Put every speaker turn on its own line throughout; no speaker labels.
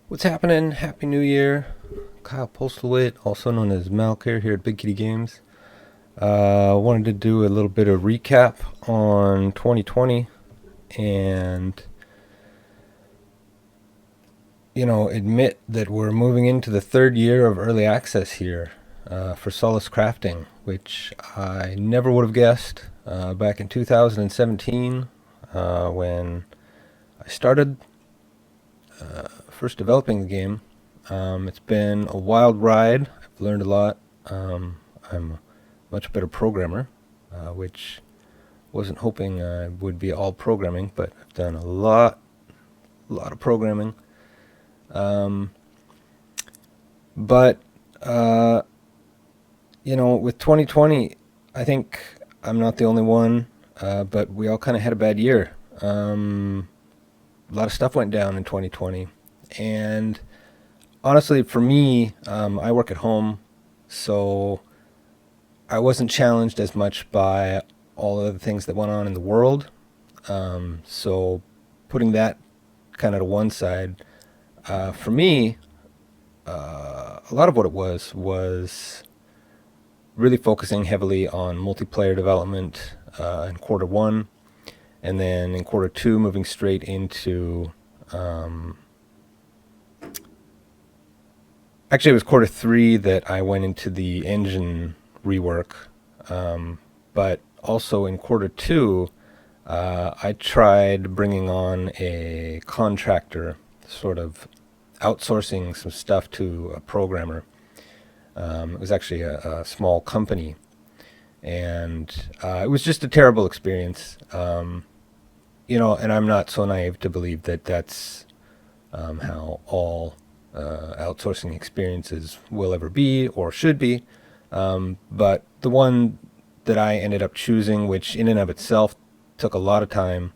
What's happening? Happy New Year. Kyle Postlewit, also known as Malcare here at Big Kitty Games. Wanted to do a little bit of recap on 2020 and, admit that we're moving into the third year of early access here for Solace Crafting, which I never would have guessed back in 2017 when I started first developing the game. It's been a wild ride. I've learned a lot. I'm a much better programmer, which wasn't hoping I would be all programming, but I've done a lot of programming. But with 2020, I think I'm not the only one, but we all kind of had a bad year. A lot of stuff went down in 2020, and honestly, for me, I work at home, so I wasn't challenged as much by all of the things that went on in the world. So putting that kind of to one side, for me, a lot of what it was really focusing heavily on multiplayer development in quarter one, and then in quarter two, moving straight into actually, it was quarter three that I went into the engine rework. But also in quarter two, I tried bringing on a contractor, sort of outsourcing some stuff to a programmer. It was actually a small company, and it was just a terrible experience. And I'm not so naive to believe that that's how all outsourcing experiences will ever be or should be. But the one that I ended up choosing, which in and of itself took a lot of time,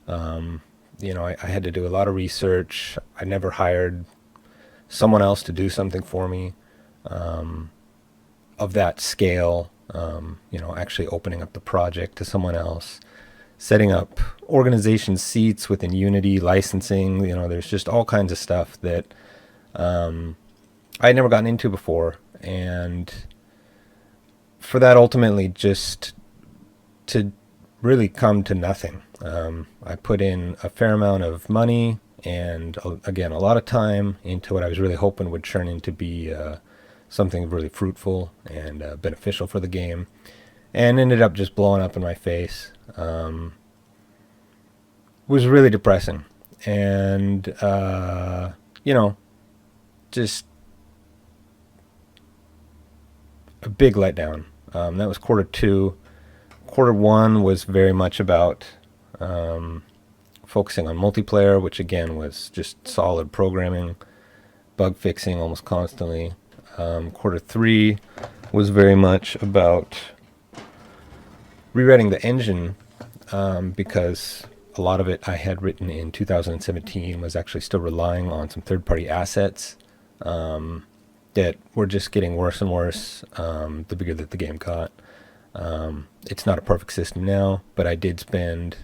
I had to do a lot of research. I never hired someone else to do something for me of that scale, actually opening up the project to someone else, setting up organization seats within Unity, licensing. There's just all kinds of stuff that I had never gotten into before, and for that ultimately just to really come to nothing. I put in a fair amount of money and, again, a lot of time into what I was really hoping would turn into be something really fruitful and beneficial for the game, and ended up just blowing up in my face. Was really depressing, and just a big letdown. That was quarter two. Quarter one was very much about focusing on multiplayer, which again was just solid programming, bug fixing almost constantly. Quarter three was very much about rewriting the engine, because a lot of it I had written in 2017 was actually still relying on some third-party assets that were just getting worse and worse the bigger that the game got. It's not a perfect system now, but I did spend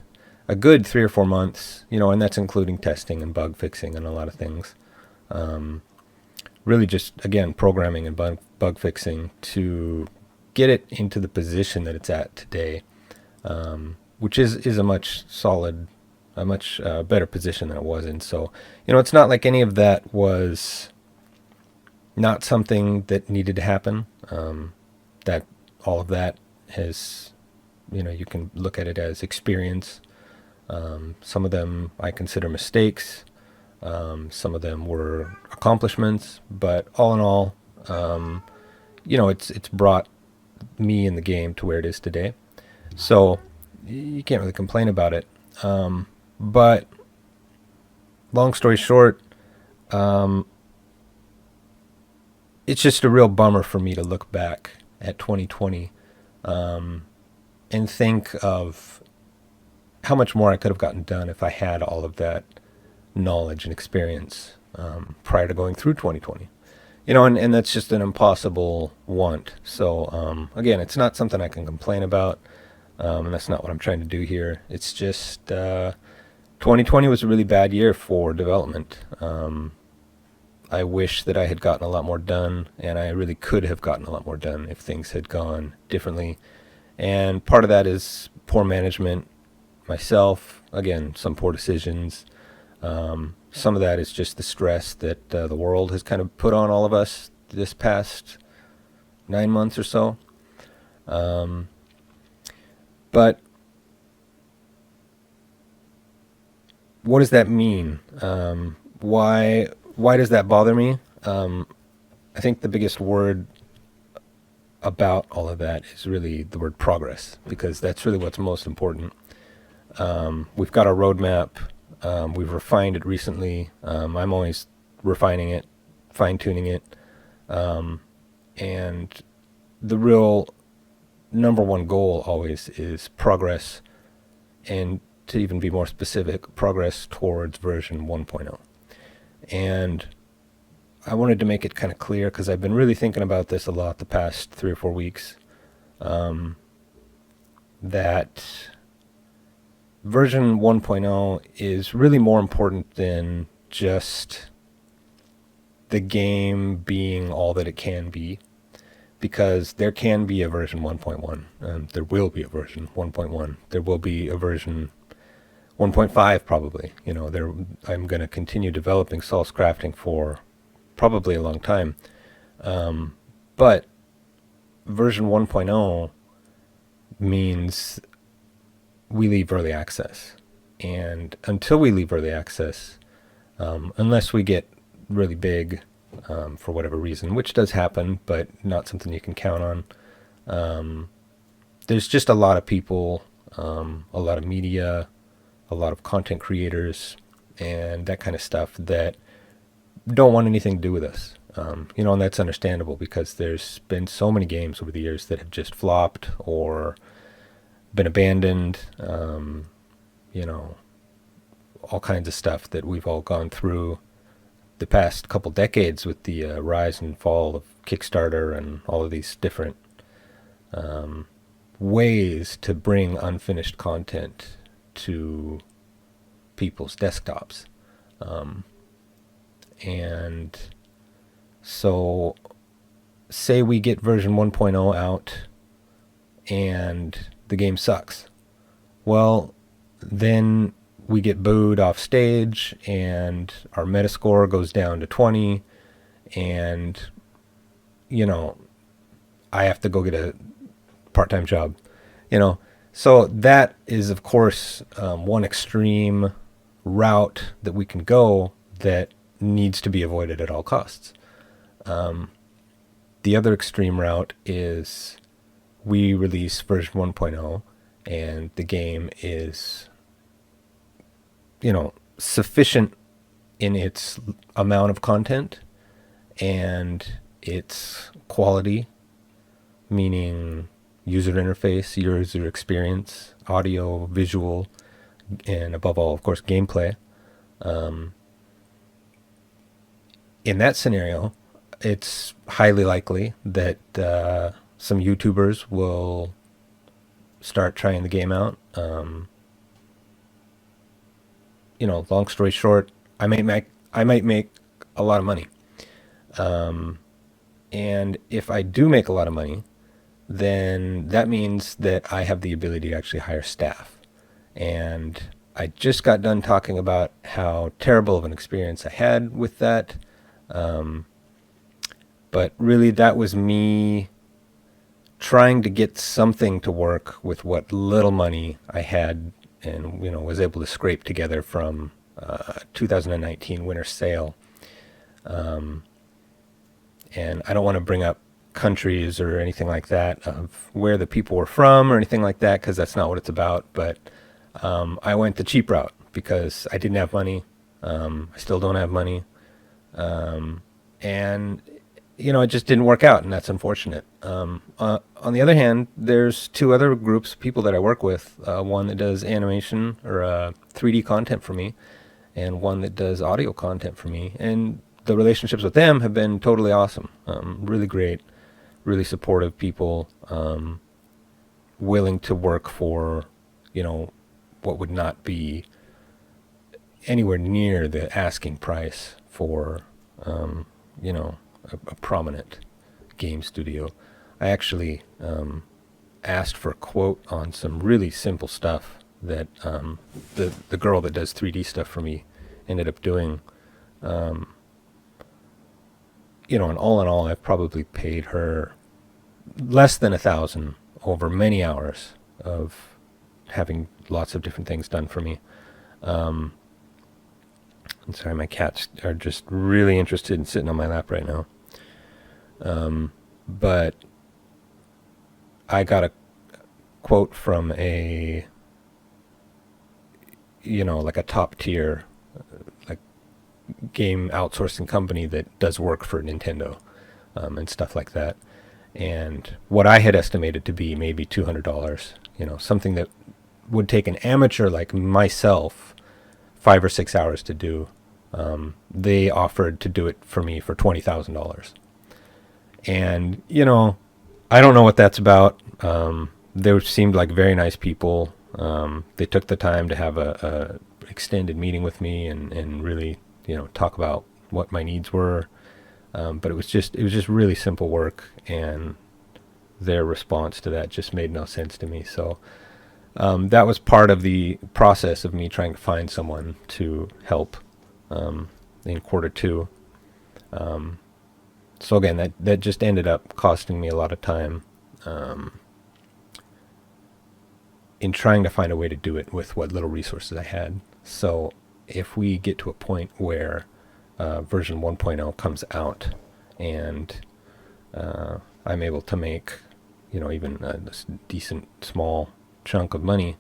a good 3 or 4 months, and that's including testing and bug fixing and a lot of things. Really just, again, programming and bug fixing to get it into the position that it's at today, which is a much better position than it was in. So, it's not like any of that was not something that needed to happen. That all of that has, you can look at it as experience. Some of them I consider mistakes. Some of them were accomplishments, but all in all, it's brought me in the game to where it is today. So you can't really complain about it. But long story short, it's just a real bummer for me to look back at 2020 and think of how much more I could have gotten done if I had all of that knowledge and experience prior to going through 2020. And that's just an impossible want. So again, it's not something I can complain about, and that's not what I'm trying to do here. It's just 2020 was a really bad year for development. I wish that I had gotten a lot more done, and I really could have gotten a lot more done if things had gone differently. And part of that is poor management myself. Again, some poor decisions. Some of that is just the stress that the world has kind of put on all of us this past 9 months or so. Um, but what does that mean? Why does that bother me? I think the biggest word about all of that is really the word progress, because that's really what's most important. We've got our roadmap. We've refined it recently. I'm always refining it, fine tuning it. And the real number one goal always is progress, and to even be more specific, progress towards version 1.0. And I wanted to make it kind of clear because I've been really thinking about this a lot the past 3 or 4 weeks, that version 1.0 is really more important than just the game being all that it can be, because there can be a version 1.1. There will be a version 1.1. There will be a version 1.5 probably. I'm going to continue developing Solace Crafting for probably a long time. But version 1.0 means we leave early access. And until we leave early access, unless we get really big for whatever reason, which does happen, but not something you can count on, there's just a lot of people, a lot of media, a lot of content creators, and that kind of stuff that don't want anything to do with us. And that's understandable because there's been so many games over the years that have just flopped or been abandoned, all kinds of stuff that we've all gone through the past couple decades with the rise and fall of Kickstarter and all of these different ways to bring unfinished content to people's desktops. And so say we get version 1.0 out and the game sucks. Well, then we get booed off stage and our Metascore goes down to 20, and I have to go get a part-time job. So that is, of course, one extreme route that we can go that needs to be avoided at all costs. The other extreme route is we release version 1.0 and the game is, sufficient in its amount of content and its quality, meaning user interface, user experience, audio, visual, and above all, of course, gameplay. In that scenario, it's highly likely that some YouTubers will start trying the game out. Long story short, I might make a lot of money. And if I do make a lot of money, then that means that I have the ability to actually hire staff. And I just got done talking about how terrible of an experience I had with that. But really that was me trying to get something to work with what little money I had and, was able to scrape together from 2019 winter sale. And I don't want to bring up countries or anything like that of where the people were from or anything like that, because that's not what it's about. But I went the cheap route because I didn't have money. I still don't have money. And it just didn't work out, and that's unfortunate. On the other hand, there's two other groups of people that I work with. One that does animation or 3D content for me, and one that does audio content for me. And the relationships with them have been totally awesome. Really great, really supportive people, willing to work for, what would not be anywhere near the asking price for a prominent game studio. I actually asked for a quote on some really simple stuff that the girl that does 3D stuff for me ended up doing. Um, and all in all, I've probably paid her less than 1,000 over many hours of having lots of different things done for me. Um, I'm sorry, my cats are just really interested in sitting on my lap right now. But I got a quote from like a top tier, like game outsourcing company that does work for Nintendo, and stuff like that. And what I had estimated to be maybe $200, something that would take an amateur like myself 5 or 6 hours to do. They offered to do it for me for $20,000. And, I don't know what that's about. They seemed like very nice people. They took the time to have a extended meeting with me and really, talk about what my needs were. But it was just really simple work, and their response to that just made no sense to me. So that was part of the process of me trying to find someone to help in quarter 2. So again, that just ended up costing me a lot of time in trying to find a way to do it with what little resources I had. So if we get to a point where version 1.0 comes out and I'm able to make, even a decent small chunk of money,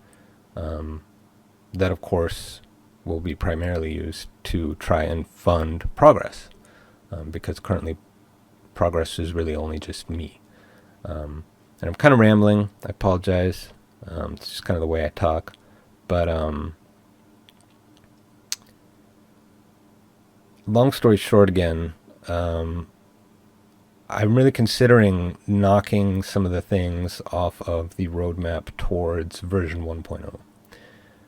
that of course will be primarily used to try and fund progress, because currently progress is really only just me. And I'm kind of rambling. I apologize. It's just kind of the way I talk. But long story short, again, I'm really considering knocking some of the things off of the roadmap towards version 1.0,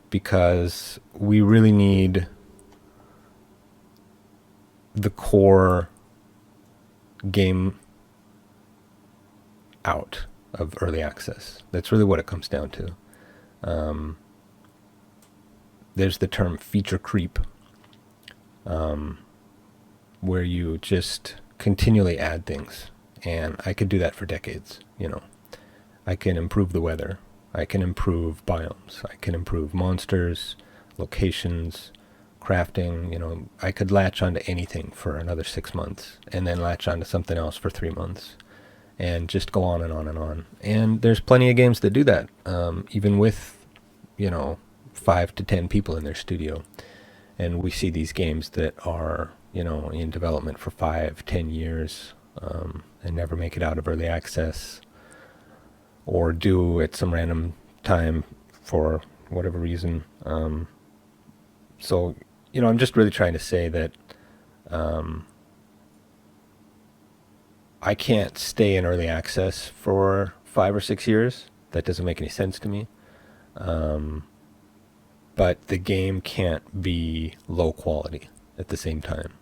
because we really need the core game out of early access. That's really what it comes down to. There's the term feature creep, where you just continually add things, and I could do that for decades. I can improve the weather, I can improve biomes, I can improve monsters, locations, crafting. I could latch onto anything for another 6 months and then latch onto something else for 3 months, and just go on and on and on. And there's plenty of games that do that, even with 5 to 10 people in their studio. And we see these games that are in development for 5, 10 years, and never make it out of early access, or do at some random time for whatever reason. So I'm just really trying to say that I can't stay in early access for 5 or 6 years. That doesn't make any sense to me. But the game can't be low quality at the same time.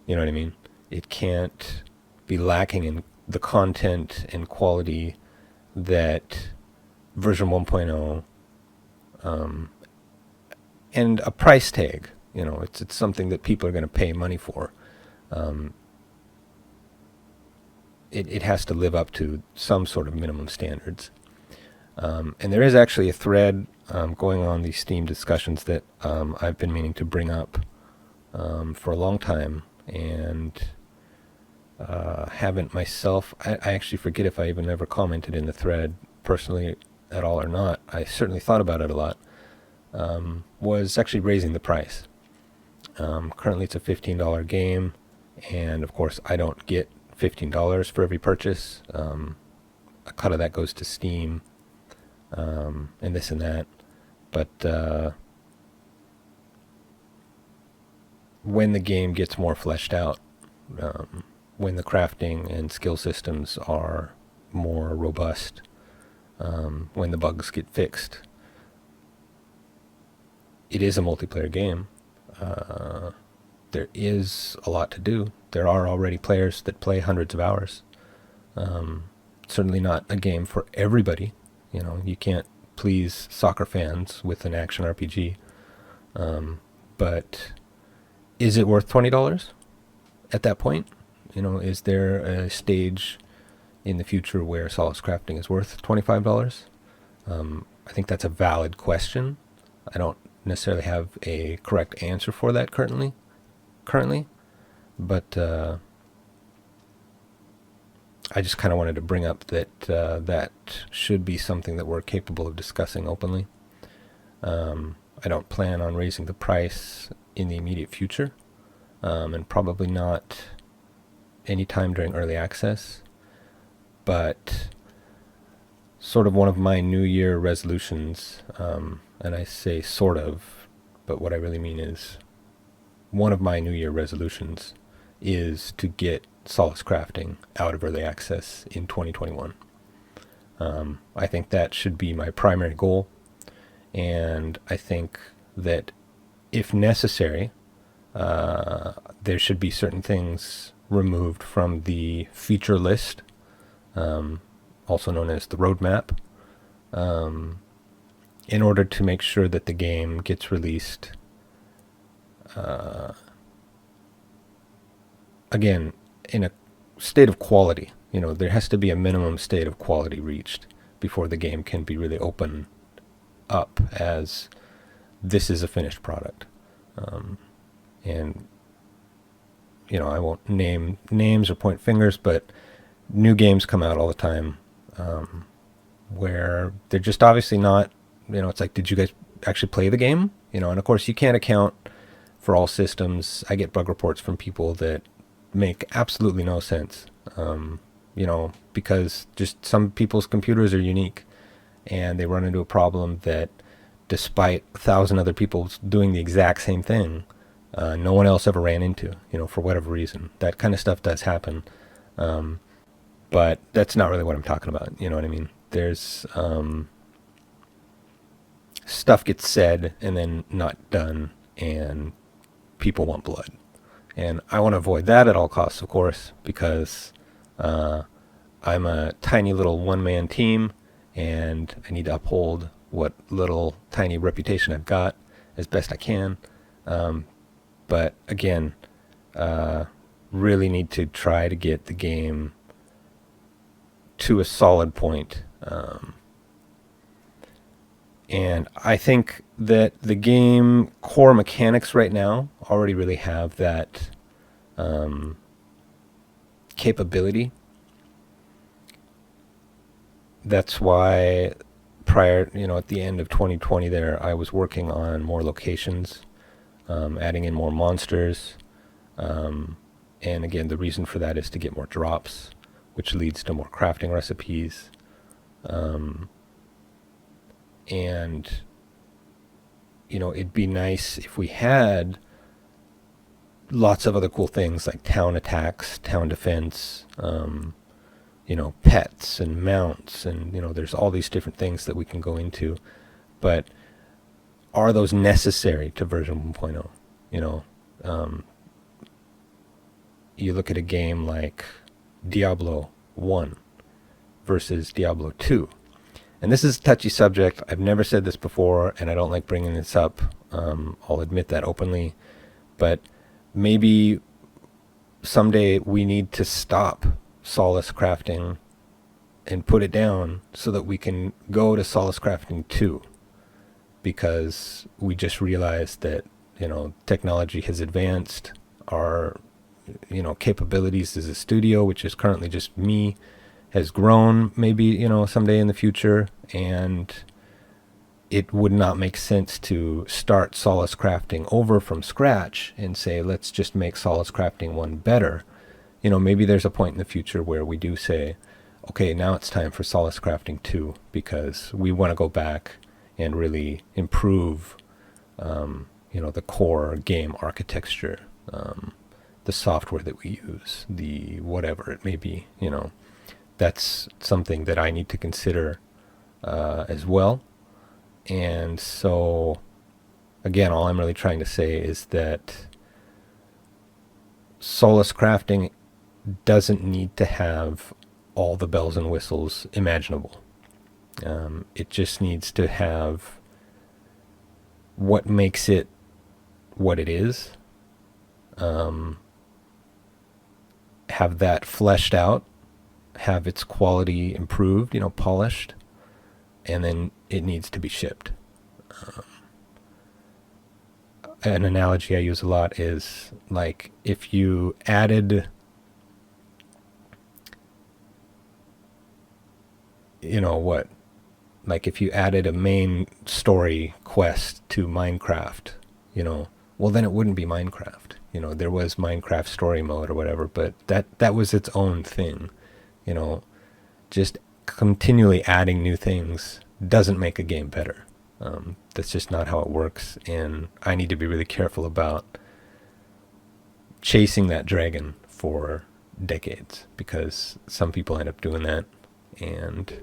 You know what I mean? It can't be lacking in the content and quality that version 1.0, and a price tag. It's something that people are going to pay money for. It has to live up to some sort of minimum standards. And there is actually a thread going on these Steam discussions that I've been meaning to bring up for a long time, and haven't myself. I actually forget if I even ever commented in the thread personally at all or not. I certainly thought about it a lot. Was actually raising the price. Currently it's a $15 game, and of course I don't get $15 for every purchase. A cut of that goes to Steam, and this and that. But when the game gets more fleshed out, when the crafting and skill systems are more robust, when the bugs get fixed, it is a multiplayer game. there is a lot to do. There are already players that play hundreds of hours. Certainly not a game for everybody. You can't please soccer fans with an action RPG. But is it worth $20 at that point? Is there a stage in the future where Solace Crafting is worth $25? I think that's a valid question. I don't necessarily have a correct answer for that currently, but I just kind of wanted to bring up that that should be something that we're capable of discussing openly. I don't plan on raising the price in the immediate future, and probably not anytime during early access, but sort of one of my New Year resolutions, and I say sort of, but what I really mean is one of my New Year resolutions is to get Solace Crafting out of early access in 2021. I think that should be my primary goal, and I think that if necessary, there should be certain things removed from the feature list, also known as the roadmap, in order to make sure that the game gets released again in a state of quality. There has to be a minimum state of quality reached before the game can be really open up as this is a finished product. And I won't name names or point fingers, but new games come out all the time where they're just obviously not, it's like, did you guys actually play the game? And of course you can't account for all systems. I get bug reports from people that make absolutely no sense, because just some people's computers are unique and they run into a problem that despite 1,000 other people doing the exact same thing, no one else ever ran into, for whatever reason. That kind of stuff does happen. But that's not really what I'm talking about. You know what I mean? There's stuff gets said and then not done, and people want blood. And I want to avoid that at all costs, of course, because I'm a tiny little one-man team, and I need to uphold what little tiny reputation I've got as best I can. But again, really need to try to get the game to a solid point. And I think that the game core mechanics right now already really have that capability. That's why prior, at the end of 2020 there, I was working on more locations, adding in more monsters. And again, the reason for that is to get more drops, which leads to more crafting recipes. And it'd be nice if we had lots of other cool things like town attacks, town defense, pets and mounts, and there's all these different things that we can go into. But are those necessary to version 1.0? You look at a game like Diablo 1 versus Diablo 2. And this is a touchy subject. I've never said this before, and I don't like bringing this up. I'll admit that openly. But maybe someday we need to stop Solace Crafting and put it down so that we can go to Solace Crafting 2. Because we just realized that, technology has advanced. Our, capabilities as a studio, which is currently just me, has grown maybe, someday in the future, and it would not make sense to start Solace Crafting over from scratch and say, let's just make Solace Crafting 1 better. Maybe there's a point in the future where we do say, okay, now it's time for Solace Crafting 2, because we want to go back and really improve, the core game architecture, the software that we use, the whatever it may be, That's something that I need to consider as well. And so, again, all I'm really trying to say is that Solace Crafting doesn't need to have all the bells and whistles imaginable. It just needs to have what makes it what it is, have that fleshed out, have its quality improved, polished, and then it needs to be shipped. An analogy I use a lot is like if you added, what? Like if you added a main story quest to Minecraft, well then it wouldn't be Minecraft. There was Minecraft story mode or whatever, but that was its own thing. Just continually adding new things doesn't make a game better. That's just not how it works, and I need to be really careful about chasing that dragon for decades, because some people end up doing that, and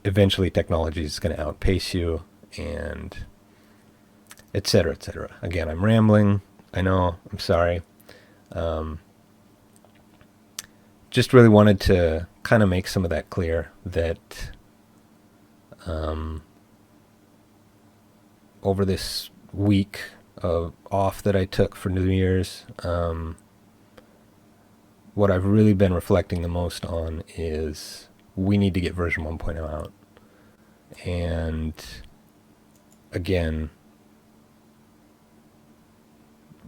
eventually technology is going to outpace you, and et cetera, et cetera. Again, I'm rambling. I know. I'm sorry. Just really wanted to kind of make some of that clear, that over this week of off that I took for New Year's, what I've really been reflecting the most on is we need to get version 1.0 out. And again,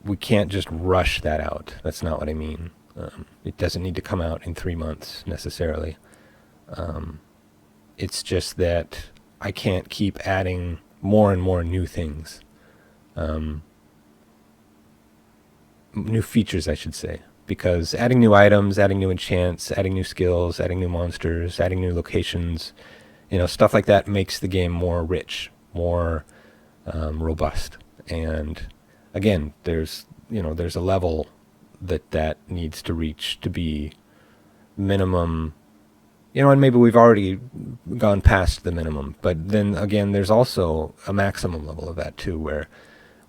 we can't just rush that out. That's not what I mean. It doesn't need to come out in 3 months necessarily. It's just that I can't keep adding more and more new things. New features, I should say. Because adding new items, adding new enchants, adding new skills, adding new monsters, adding new locations, stuff like that makes the game more rich, more robust. And again, there's a level that needs to reach to be minimum, and maybe we've already gone past the minimum, but then again, there's also a maximum level of that too, where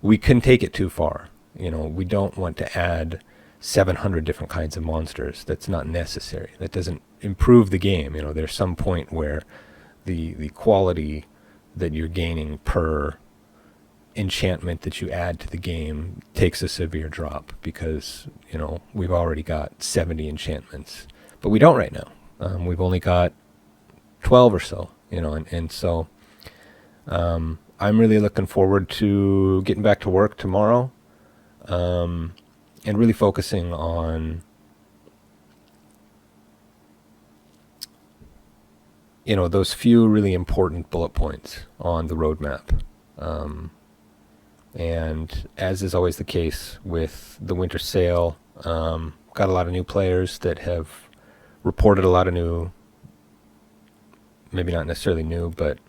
we can take it too far. We don't want to add 700 different kinds of monsters. That's not necessary. That doesn't improve the game. There's some point where the quality that you're gaining per enchantment that you add to the game takes a severe drop, because we've already got 70 enchantments, but we don't right now. We've only got 12 or so, and so I'm really looking forward to getting back to work tomorrow, and really focusing on those few really important bullet points on the roadmap. And as is always the case with the winter sale, got a lot of new players that have reported a lot of new, maybe not necessarily new, but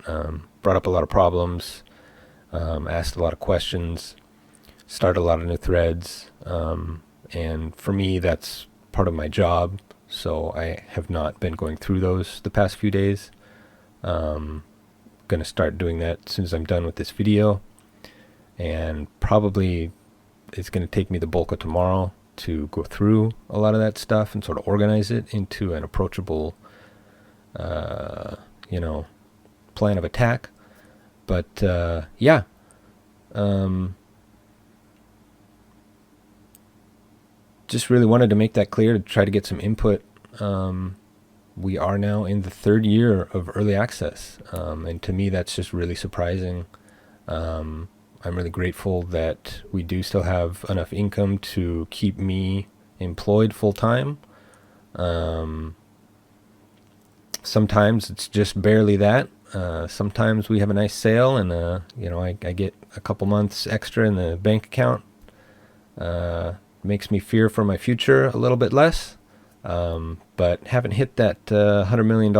brought up a lot of problems, asked a lot of questions, started a lot of new threads, and for me that's part of my job, so I have not been going through those the past few days. Going to start doing that as soon as I'm done with this video. And probably it's going to take me the bulk of tomorrow to go through a lot of that stuff and sort of organize it into an approachable, plan of attack. But yeah, just really wanted to make that clear, to try to get some input. We are now in the 3rd year of early access, and to me that's just really surprising. I'm really grateful that we do still have enough income to keep me employed full time. Sometimes it's just barely that. Sometimes we have a nice sale and, I get a couple months extra in the bank account. Makes me fear for my future a little bit less. But haven't hit that $100 million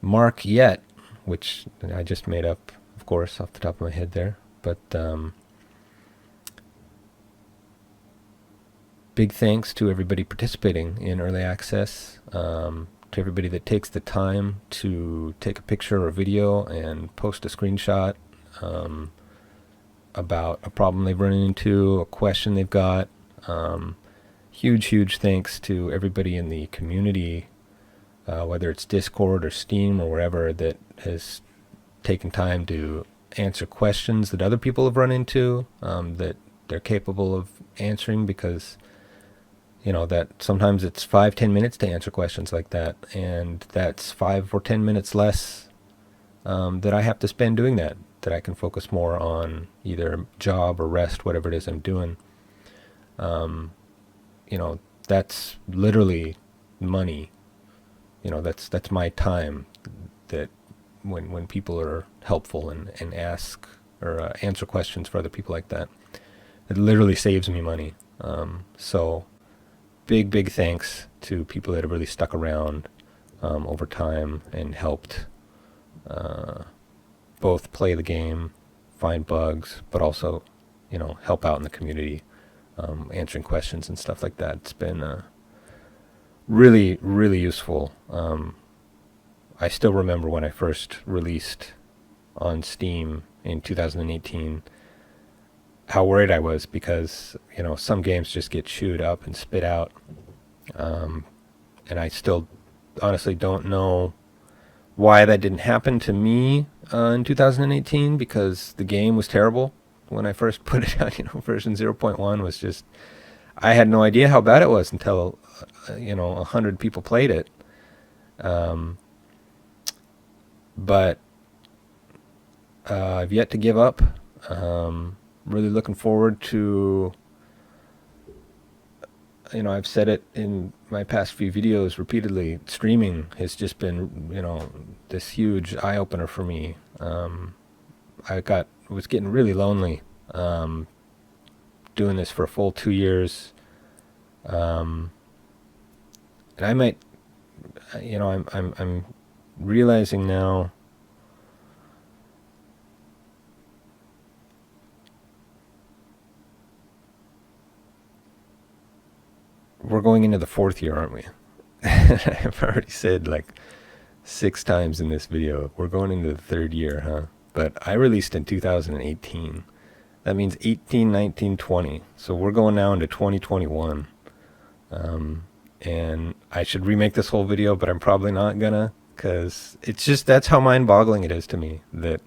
mark yet, which I just made up, of course, off the top of my head there. But big thanks to everybody participating in early access, to everybody that takes the time to take a picture or video and post a screenshot. about a problem they've run into, a question they've got. Huge thanks to everybody in the community, whether it's Discord or Steam or wherever, that has taken time to answer questions that other people have run into, that they're capable of answering, because that sometimes it's 5-10 minutes to answer questions like that, and that's 5 or 10 minutes less that I have to spend doing that I can focus more on either job or rest, whatever it is I'm doing. That's literally money. That's my time, that when people are helpful and ask or answer questions for other people like that, it literally saves me money. So big thanks to people that have really stuck around over time and helped both play the game, find bugs, but also help out in the community, answering questions and stuff like that. It's been really useful. I still remember when I first released on Steam in 2018, how worried I was, because some games just get chewed up and spit out, and I still honestly don't know why that didn't happen to me in 2018, because the game was terrible when I first put it out. Version 0.1 was just, I had no idea how bad it was until 100 people played it. But I've yet to give up. Really looking forward to, I've said it in my past few videos repeatedly, streaming has just been, this huge eye-opener for me. I was getting really lonely doing this for a full 2 years. And I might, I'm realizing now, we're going into the 4th year, aren't we? I've already said like 6 times in this video, we're going into the 3rd year, huh? But I released in 2018. That means 18, 19, 20. So we're going now into 2021. And I should remake this whole video, but I'm probably not gonna, because it's just, that's how mind-boggling it is to me that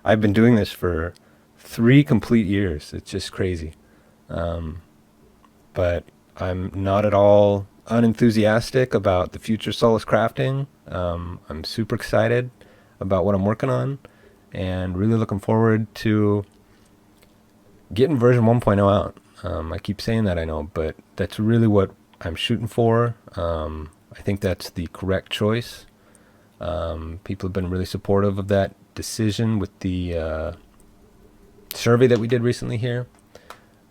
I've been doing this for 3 complete years. It's just crazy. But I'm not at all unenthusiastic about the future Solace Crafting. I'm super excited about what I'm working on, and really looking forward to getting version 1.0 out. I keep saying that, I know, but that's really what I'm shooting for. I think that's the correct choice. People have been really supportive of that decision with the survey that we did recently here,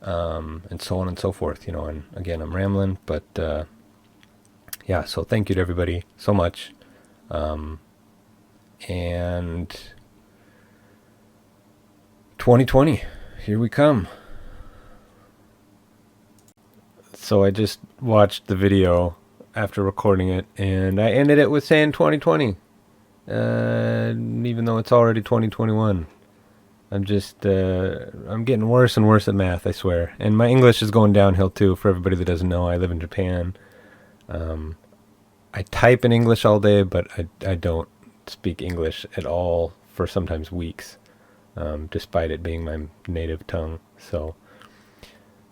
and so on and so forth. And again, I'm rambling, but yeah, so thank you to everybody so much. And 2020, here we come. So I just watched the video after recording it, and I ended it with saying 2020, even though it's already 2021. I'm getting worse and worse at math, I swear. And my English is going downhill too, for everybody that doesn't know. I live in Japan. I type in English all day, but I don't speak English at all for sometimes weeks, despite it being my native tongue. So,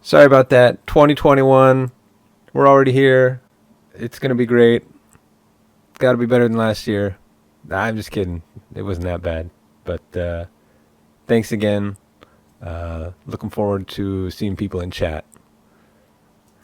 sorry about that. 2021, we're already here. It's going to be great. Got to be better than last year. Nah, I'm just kidding. It wasn't that bad. But thanks again. Looking forward to seeing people in chat.